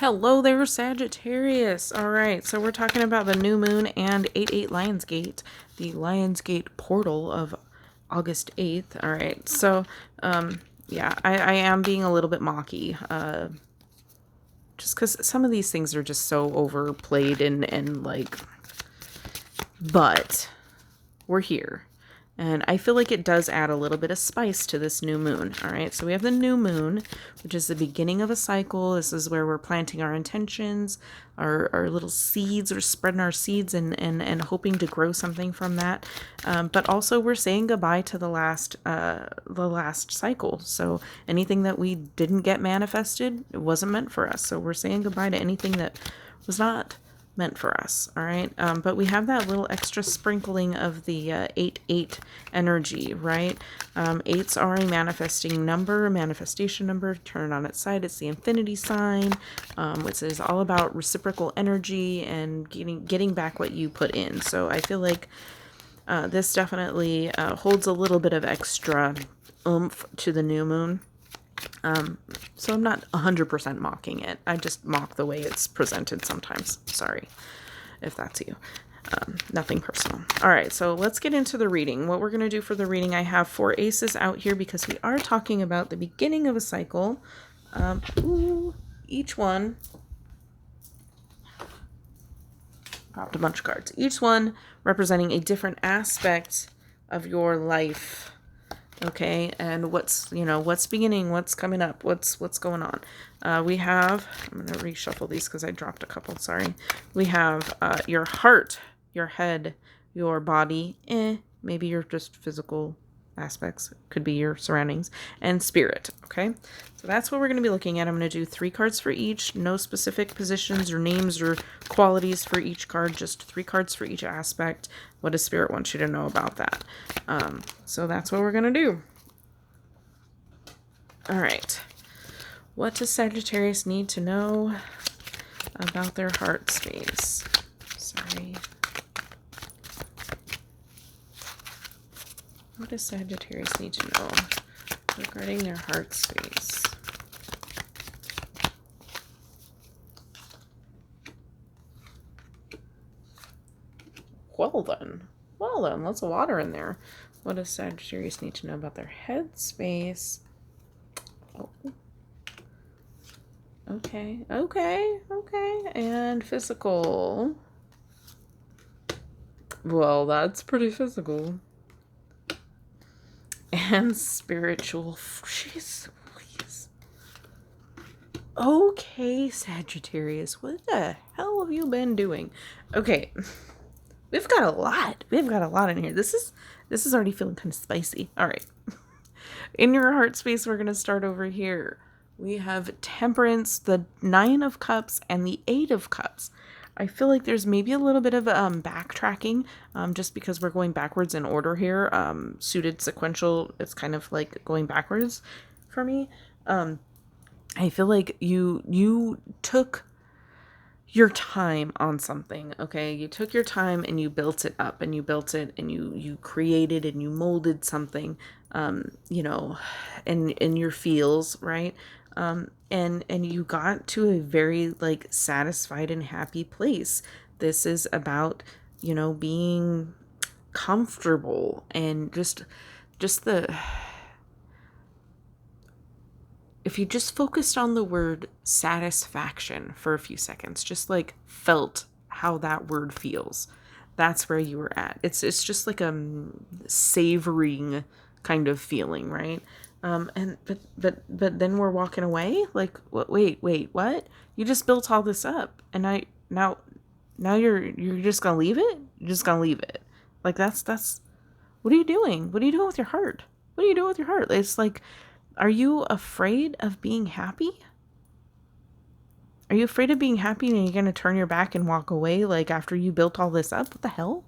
Hello there, Sagittarius. All right, so we're talking about the new moon and 8/8 Lionsgate, the Lionsgate portal of August 8th. All right, so yeah, I am being a little bit mocky, just because some of these things are just so overplayed and like, but we're here. And I feel like it does add a little bit of spice to this new moon. All right, so we have the new moon, which is the beginning of a cycle. This is where we're planting our intentions, our little seeds, or spreading our seeds and hoping to grow something from that. But also we're saying goodbye to the last cycle. So anything that we didn't get manifested, it wasn't meant for us. So we're saying goodbye to anything that was not meant for us. All right, but we have that little extra sprinkling of the 8/8 energy, right? Eights are a manifestation number. Turn it on its side, it's the infinity sign, which is all about reciprocal energy and getting back what you put in. So I feel like this definitely holds a little bit of extra oomph to the new moon. So I'm not 100% mocking it. I just mock the way it's presented sometimes. Sorry if that's you. Nothing personal. All right, so let's get into the reading. What we're going to do for the reading, I have 4 aces out here because we are talking about the beginning of a cycle. Each one dropped a bunch of cards. Each one representing a different aspect of your life. Okay, and what's beginning, what's coming up, what's going on. We have, I'm going to reshuffle these because I dropped a couple, sorry. We have your heart, your head, your body, maybe your just physical aspects, could be your surroundings, and spirit, okay? So that's what we're going to be looking at. I'm going to do 3 cards for each, no specific positions or names or qualities for each card, just 3 cards for each aspect. What does spirit want you to know about that? So that's what we're going to do. All right. What does Sagittarius need to know about their heart space? Sorry. What does Sagittarius need to know regarding their heart space? Well then, lots of water in there. What does Sagittarius need to know about their head space? Oh. Okay. And physical. Well, that's pretty physical. And spiritual. Jeez, please. Okay, Sagittarius, what the hell have you been doing? Okay. We've got a lot in here. This is already feeling kind of spicy. All right. In your heart space, we're going to start over here. We have Temperance, the 9 of Cups, and the 8 of Cups. I feel like there's maybe a little bit of backtracking, just because we're going backwards in order here. Suited sequential, it's kind of like going backwards for me. I feel like you took your time on something, okay? You took your time and you built it up, and you built it and you created and you molded something, in your feels, right? And you got to a very like satisfied and happy place. This is about, being comfortable and just the, if you just focused on the word satisfaction for a few seconds, just like felt how that word feels, that's where you were at. It's just like a savoring kind of feeling, right? But then we're walking away. Like, what? Wait, what? You just built all this up, and now you're just gonna leave it? You're just gonna leave it? Like that's. What are you doing? What are you doing with your heart? What are you doing with your heart? It's like, are you afraid of being happy? Are you afraid of being happy and you're going to turn your back and walk away like after you built all this up? What the hell?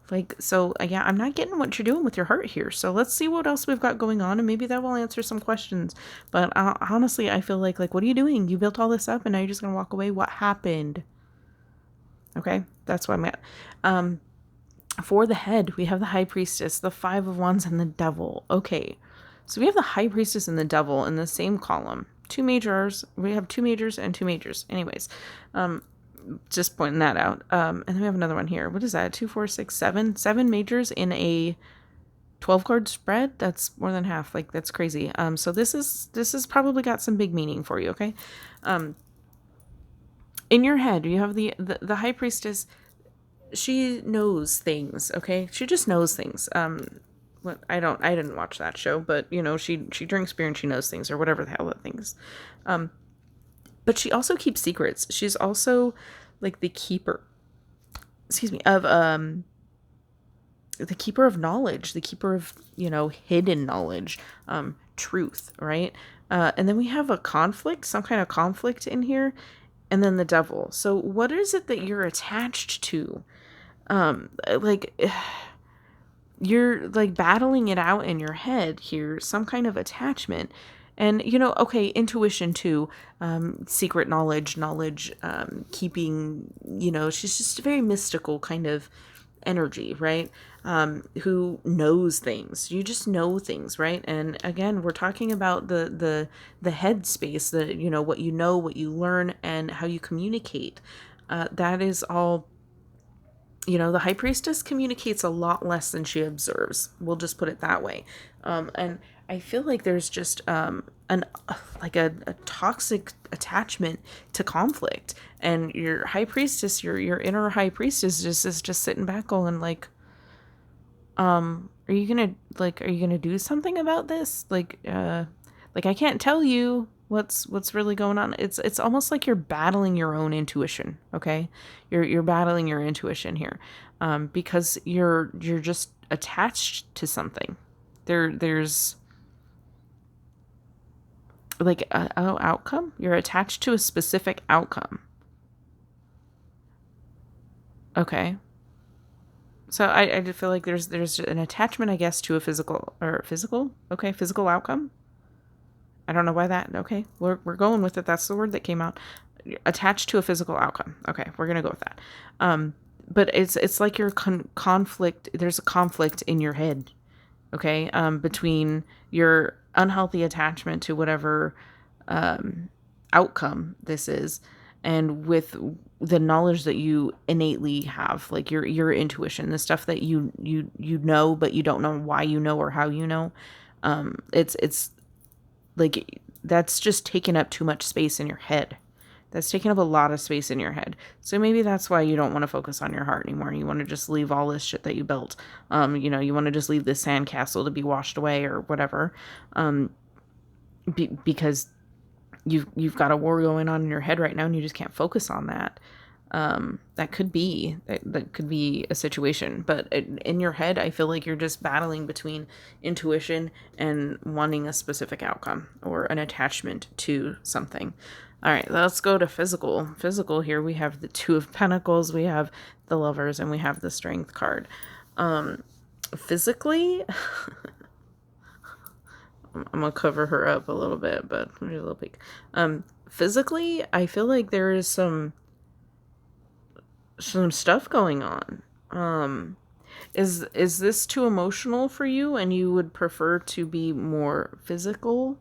Like, so yeah, I'm not getting what you're doing with your heart here. So let's see what else we've got going on, and maybe that will answer some questions. But honestly, I feel like, what are you doing? You built all this up and now you're just going to walk away. What happened? Okay, that's where I'm at. For the head, we have the High Priestess, the 5 of Wands, and the Devil. Okay. So we have the High Priestess and the Devil in the same column. 2 majors. We have 2 majors and 2 majors. Anyways, just pointing that out. And then we have another one here. What is that? 2, 4, 6, 7. 7 majors in a 12 card spread. That's more than half. Like, that's crazy. So this is probably got some big meaning for you. Okay. In your head, you have the high priestess. She knows things. Okay. She just knows things. I didn't watch that show, but you know, she drinks beer and she knows things, or whatever the hell that thing is. But she also keeps secrets. She's also like the keeper, of the keeper of knowledge, the keeper of, you know, hidden knowledge, truth, right? And then we have a conflict, some kind of conflict in here, and then the devil. So what is it that you're attached to? Like, you're like battling it out in your head here, some kind of attachment. And, you know, okay, intuition too, secret knowledge, keeping, you know, she's just a very mystical kind of energy, right? Who knows things. You just know things, right? And again, we're talking about the head space, you know, what you learn, and how you communicate. That is all. You know, the high priestess communicates a lot less than she observes. We'll just put it that way. And I feel like there's just a toxic attachment to conflict. And your high priestess, your inner high priestess is just sitting back going like, are you gonna do something about this? Like I can't tell you what's really going on. It's almost like you're battling your own intuition. Okay, you're battling your intuition here, because you're just attached to something. There's like outcome. You're attached to a specific outcome. Okay. So I feel like there's an attachment, I guess, to a physical outcome. I don't know why that. Okay, we're going with it. That's the word that came out. Attached to a physical outcome. Okay, we're gonna go with that. But it's like your conflict. There's a conflict in your head. Okay, between your unhealthy attachment to whatever outcome this is, and with the knowledge that you innately have, like your intuition, the stuff that you know, but you don't know why you know or how you know. It's like, that's just taking up too much space in your head. That's taking up a lot of space in your head. So maybe that's why you don't want to focus on your heart anymore. You want to just leave all this shit that you built. You know, you want to just leave this sandcastle to be washed away or whatever. Because you've got a war going on in your head right now, and you just can't focus on that. That could be a situation, but in your head, I feel like you're just battling between intuition and wanting a specific outcome or an attachment to something. All right, let's go to physical. Physical here, we have the Two of Pentacles, we have the Lovers, and we have the Strength card. Physically, I'm gonna cover her up a little bit, but a little peek. Physically, I feel like there is some stuff going on. Is this too emotional for you, and you would prefer to be more physical?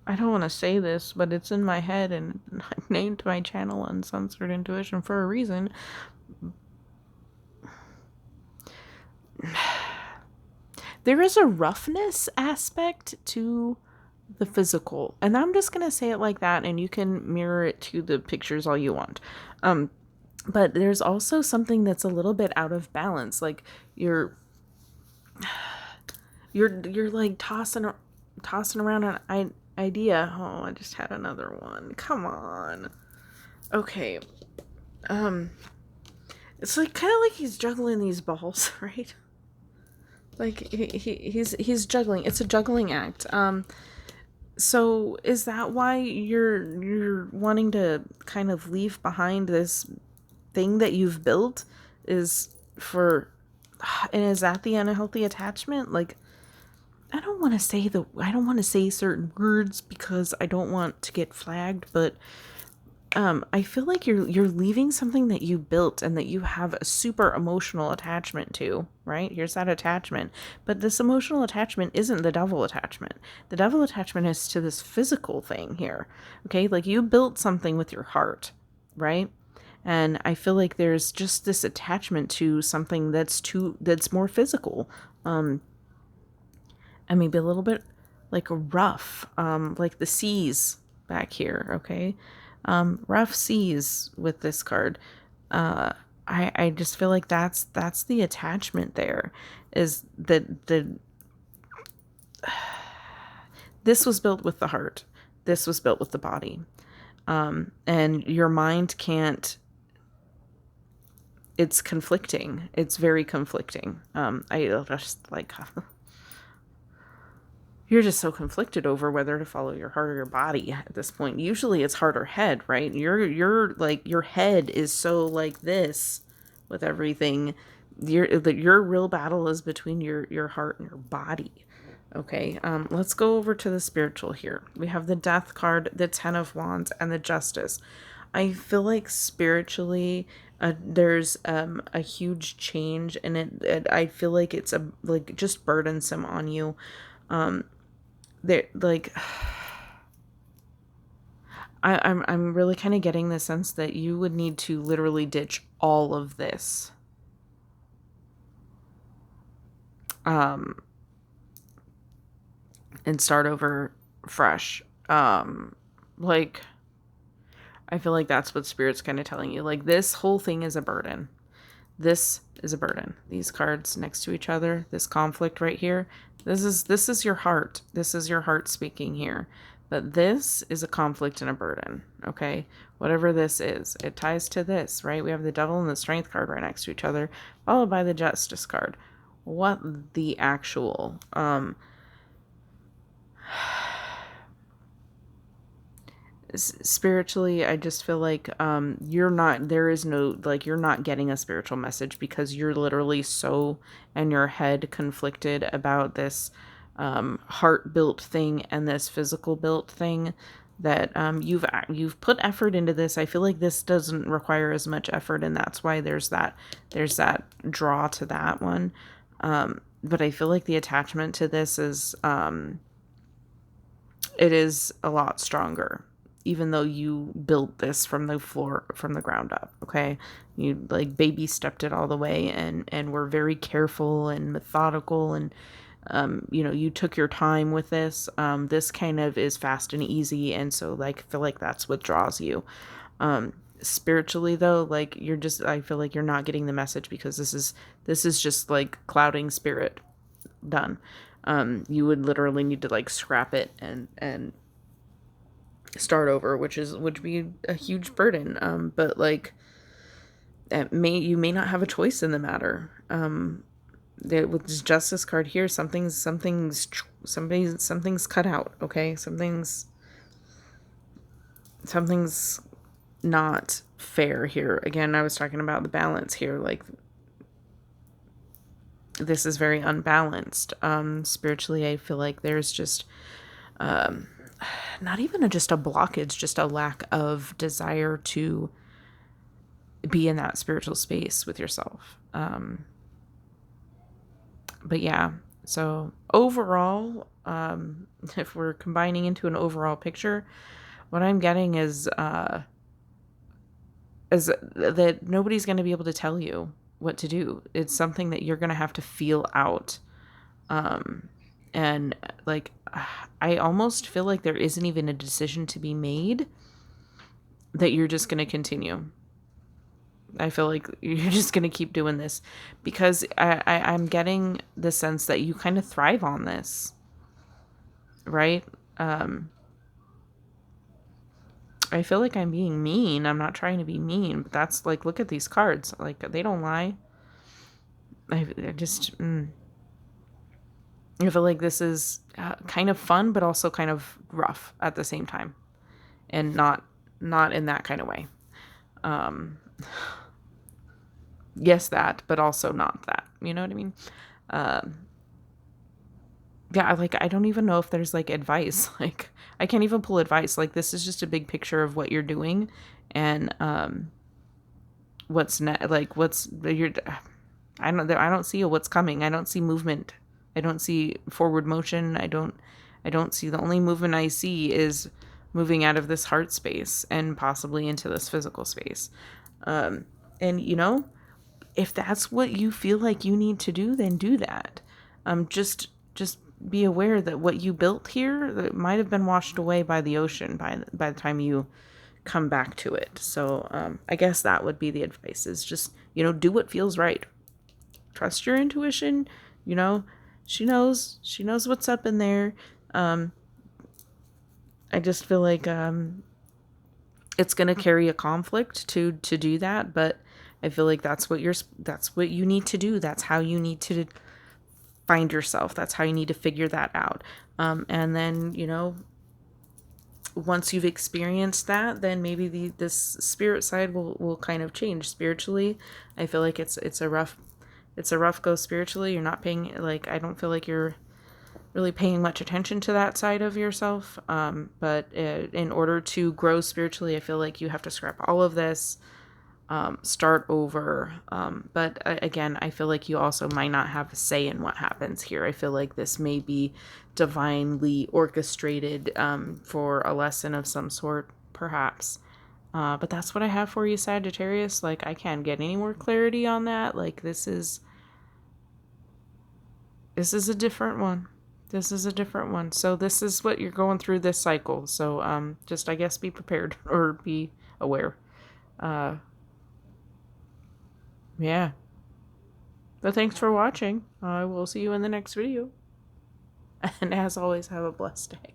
I don't want to say this, but it's in my head, and I named my channel Uncensored Intuition for a reason. There is a roughness aspect to the physical, and I'm just gonna say it like that, and you can mirror it to the pictures all you want. But there's also something that's a little bit out of balance. Like you're like tossing around an idea. Oh, I just had another one. Come on. Okay. It's like kind of like he's juggling these balls, right? Like he's juggling. It's a juggling act. So is that why you're wanting to kind of leave behind this thing that you've built? And is that the unhealthy attachment? Like, I don't want to say certain words because I don't want to get flagged, but I feel like you're leaving something that you built and that you have a super emotional attachment to, right? Here's that attachment. But this emotional attachment isn't the devil attachment. The devil attachment is to this physical thing here. Okay? Like you built something with your heart, right? And I feel like there's just this attachment to something that's more physical. And maybe a little bit like rough, like the seas back here, okay? Rough seas with this card. I just feel like that's the attachment there, is that this was built with the heart. This was built with the body. And your mind can't, it's conflicting. It's very conflicting. I just like, you're just so conflicted over whether to follow your heart or your body at this point. Usually it's heart or head, right? You're like, your head is so like this with everything. Your real battle is between your heart and your body. Okay, let's go over to the spiritual here. We have the Death card, the Ten of Wands, and the Justice. I feel like spiritually, there's a huge change, and I feel like it's like just burdensome on you. There, like, I'm really kind of getting the sense that you would need to literally ditch all of this. And start over fresh. Like, I feel like that's what Spirit's kind of telling you. Like, this whole thing is a burden. This is a burden. These cards next to each other, this conflict right here, this is your heart. This is your heart speaking here. But this is a conflict and a burden, okay? Whatever this is, it ties to this, right? We have the Devil and the Strength card right next to each other, followed by the Justice card. What the actual... spiritually, I just feel like you're not getting a spiritual message, because you're literally so in your head conflicted about this heart built thing and this physical built thing, that you've put effort into this. I feel like this doesn't require as much effort, and that's why there's that draw to that one. But I feel like the attachment to this is it is a lot stronger, even though you built this from the ground up. Okay, you like baby stepped it all the way, and were very careful and methodical, and you took your time with this. This kind of is fast and easy, and so like feel like that's what draws you. Spiritually though, like I feel like you're not getting the message, because this is just like clouding spirit done. You would literally need to like scrap it and start over, which would be a huge burden. But like, you may not have a choice in the matter. With this Justice card here, something's cut out. Okay, something's not fair here. Again, I was talking about the balance here. Like, this is very unbalanced. Spiritually, I feel like there's just not even just a blockage, just a lack of desire to be in that spiritual space with yourself. But yeah, so overall, if we're combining into an overall picture, what I'm getting is that nobody's going to be able to tell you what to do. It's something that you're going to have to feel out. And like, I almost feel like there isn't even a decision to be made, that you're just going to continue. I feel like you're just going to keep doing this, because I'm getting the sense that you kind of thrive on this, right? I feel like I'm being mean. I'm not trying to be mean, but that's like, look at these cards. Like, they don't lie. I feel like this is kind of fun, but also kind of rough at the same time, and not in that kind of way. Yes, that, but also not that. You know what I mean? But yeah, like, I don't even know if there's like advice. Like, I can't even pull advice. Like, this is just a big picture of what you're doing, and what's like what's you're. I don't see what's coming. I don't see movement. I don't see forward motion. I don't see, the only movement I see is moving out of this heart space and possibly into this physical space. And you know, if that's what you feel like you need to do, then do that. Just be aware that what you built here, that might have been washed away by the ocean by the time you come back to it. So I guess that would be the advice, is just, you know, do what feels right. Trust your intuition. You know, she knows what's up in there. I just feel like it's going to carry a conflict to do that, but I feel like that's what you need to do. That's how you need to find yourself. That's how you need to figure that out. And then, you know, once you've experienced that, then maybe this spirit side will kind of change spiritually. I feel like it's a rough go spiritually. You're not paying, like, I don't feel like you're really paying much attention to that side of yourself. But in order to grow spiritually, I feel like you have to scrap all of this, start over. But again, I feel like you also might not have a say in what happens here. I feel like this may be divinely orchestrated for a lesson of some sort, perhaps. But that's what I have for you, Sagittarius. Like, I can't get any more clarity on that. Like, this is a different one. This is a different one. So this is what you're going through this cycle. So just, I guess, be prepared or be aware. Yeah. But thanks for watching. I will see you in the next video. And as always, have a blessed day.